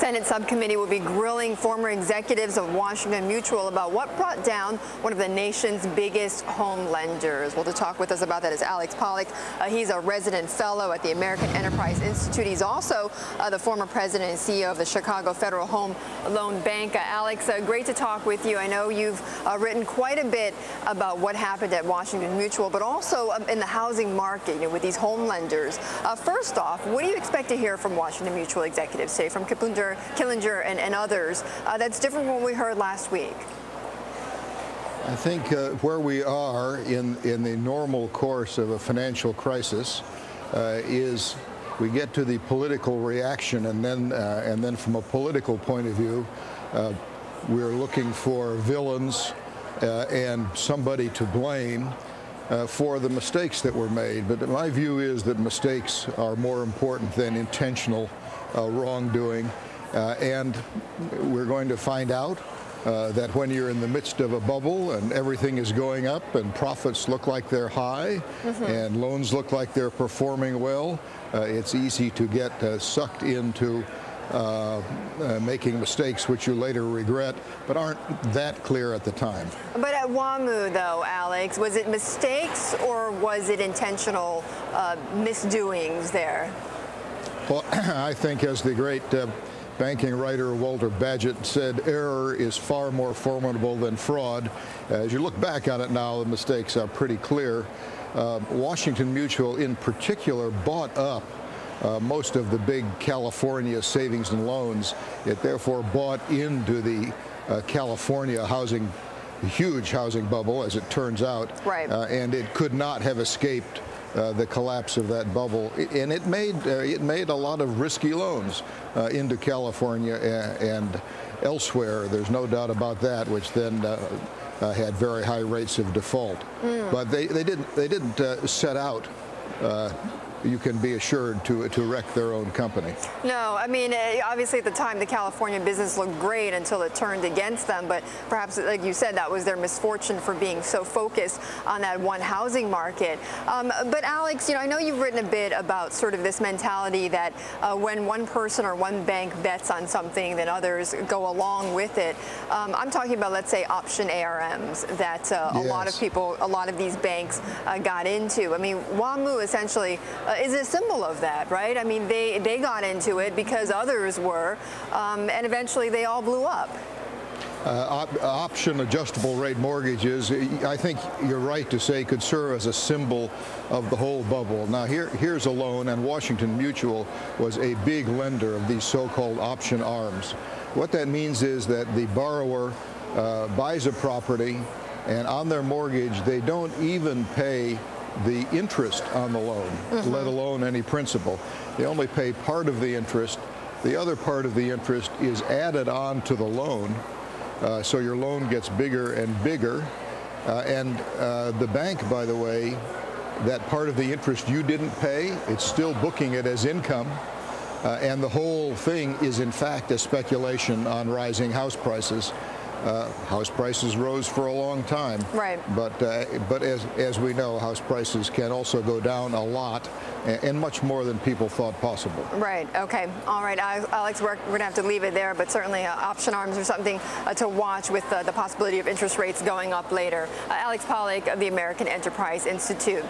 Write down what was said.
Senate subcommittee will be grilling former executives of Washington Mutual about what brought down one of the nation's biggest home lenders. Well, to talk with us about that is Alex Pollock. He's a resident fellow at the American Enterprise Institute. He's also the former president and CEO of the Chicago Federal Home Loan Bank. Alex, great to talk with you. I know you've written quite a bit about what happened at Washington Mutual, but also in the housing market, with these home lenders. First off, what do you expect to hear from Washington Mutual executives today, from Killinger and others, that's different from what we heard last week? I think where we are in the normal course of a financial crisis is we get to the political reaction, and then from a political point of view, we're looking for villains and somebody to blame for the mistakes that were made. But my view is that mistakes are more important than intentional wrongdoing. And we're going to find out that when you're in the midst of a bubble and everything is going up and profits look like they're high and loans look like they're performing well, it's easy to get sucked into making mistakes which you later regret, but aren't that clear at the time. But at WaMu, though, Alex, was it mistakes or was it intentional misdoings there? Well, I think, as the great banking writer Walter Bagehot said, error is far more formidable than fraud. As you look back on it now, the mistakes are pretty clear. Washington Mutual, in particular, bought up most of the big California savings and loans. It therefore bought into the California huge housing bubble, as it turns out. Right. And it could not have escaped the collapse of that bubble, and it made a lot of risky loans into California and elsewhere. There's no doubt about that, which then had very high rates of default. But they didn't set out, you can be assured, to wreck their own company. No, I mean, obviously at the time the California business looked great until it turned against them, but perhaps, like you said, that was their misfortune for being so focused on that one housing market. But Alex, I know you've written a bit about sort of this mentality that when one person or one bank bets on something, then others go along with it. I'm talking about, let's say, option ARMs that a lot of people, a lot of these banks got into. I mean, WaMu essentially is a symbol of that, right? I mean, they got into it because others were, and eventually they all blew up. Option adjustable rate mortgages, I think you're right to say, could serve as a symbol of the whole bubble. Now here's a loan, and Washington Mutual was a big lender of these so-called option ARMs. What that means is that the borrower buys a property, and on their mortgage they don't even pay the interest on the loan, let alone any principal. They only pay part of the interest. The other part of the interest is added on to the loan, so your loan gets bigger and bigger. And the bank, by the way, that part of the interest you didn't pay, it's still booking it as income. And the whole thing is, in fact, a speculation on rising house prices. House prices rose for a long time. Right. But as we know, house prices can also go down a lot, and much more than people thought possible. Right. Okay. All right, Alex, we're going to have to leave it there, but certainly option arms are something to watch, with the possibility of interest rates going up later. Alex Pollock of the American Enterprise Institute.